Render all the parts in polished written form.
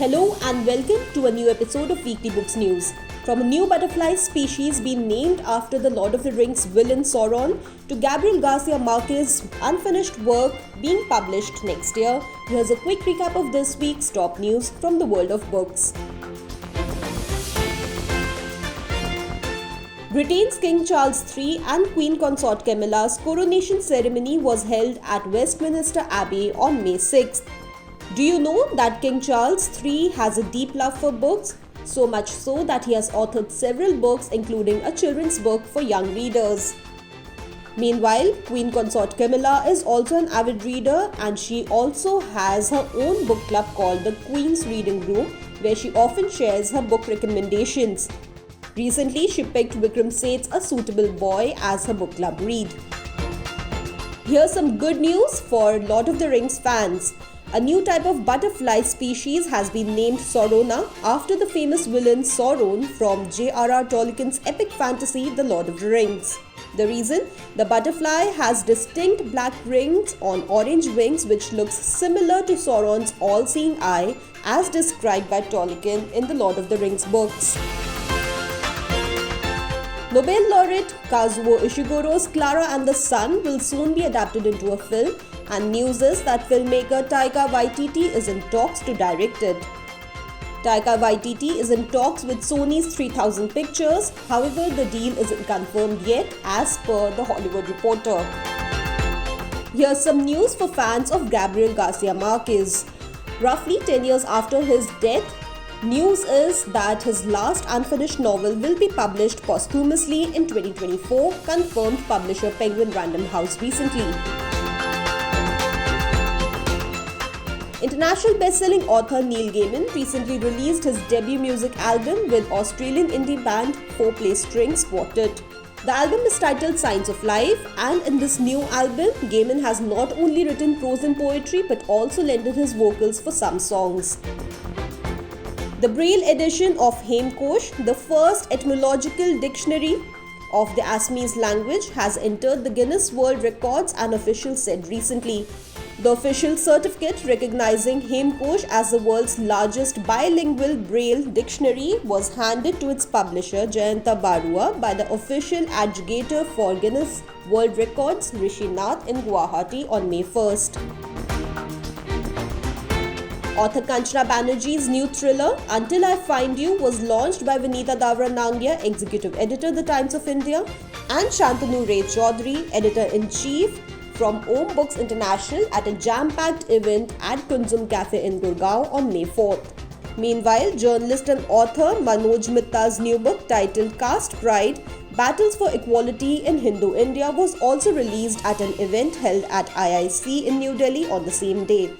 Hello and welcome to a new episode of Weekly Books News. From a new butterfly species being named after the Lord of the Rings villain Sauron to Gabriel García Márquez's unfinished work being published next year, here's a quick recap of this week's top news from the world of books. Britain's King Charles III and Queen Consort Camilla's coronation ceremony was held at Westminster Abbey on May 6th. Do you know that King Charles III has a deep love for books? So much so that he has authored several books, including a children's book for young readers. Meanwhile, Queen Consort Camilla is also an avid reader, and she also has her own book club called the Queen's Reading Room, where she often shares her book recommendations. Recently, she picked Vikram Seth's A Suitable Boy as her book club read. Here's some good news for Lord of the Rings fans. A new type of butterfly species has been named Saurona after the famous villain Sauron from J.R.R. Tolkien's epic fantasy The Lord of the Rings. The reason? The butterfly has distinct black rings on orange wings which looks similar to Sauron's all-seeing eye as described by Tolkien in the Lord of the Rings books. Nobel laureate Kazuo Ishiguro's Clara and the Sun will soon be adapted into a film, and news is that filmmaker Taika Waititi is in talks to direct it. Taika Waititi is in talks with Sony's 3000 Pictures, however the deal isn't confirmed yet as per The Hollywood Reporter. Here's some news for fans of Gabriel García Márquez. Roughly 10 years after his death, news is that his last unfinished novel will be published posthumously in 2024, confirmed publisher Penguin Random House recently. International best-selling author Neil Gaiman recently released his debut music album with Australian indie band 4Play Strings Quartet. The album is titled Signs of Life, and in this new album, Gaiman has not only written prose and poetry but also lended his vocals for some songs. The Braille edition of Hemkosh, the first etymological dictionary of the Assamese language, has entered the Guinness World Records, an official said recently. The official certificate recognizing Hemkosh as the world's largest bilingual Braille dictionary was handed to its publisher Jayanta Barua by the official adjudicator for Guinness World Records Rishi Nath in Guwahati on May 1st. Author Kanchana Banerjee's new thriller, Until I Find You, was launched by Vinita Davra Nangia, Executive Editor, The Times of India, and Shantanu Ray Chaudhary, Editor-in-Chief, from Om Books International at a jam-packed event at Kunzum Cafe in Gurgaon on May 4th. Meanwhile, journalist and author Manoj Mitta's new book titled Caste Pride, Battles for Equality in Hindu India was also released at an event held at IIC in New Delhi on the same day.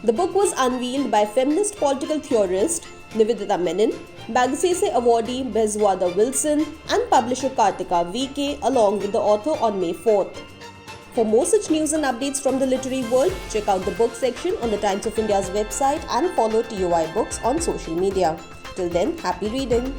The book was unveiled by feminist political theorist Nivedita Menon, Magsaysay awardee Bezwada Wilson, and publisher Kartika VK along with the author on May 4th. For more such news and updates from the literary world, check out the book section on the Times of India's website and follow TOI Books on social media. Till then, happy reading!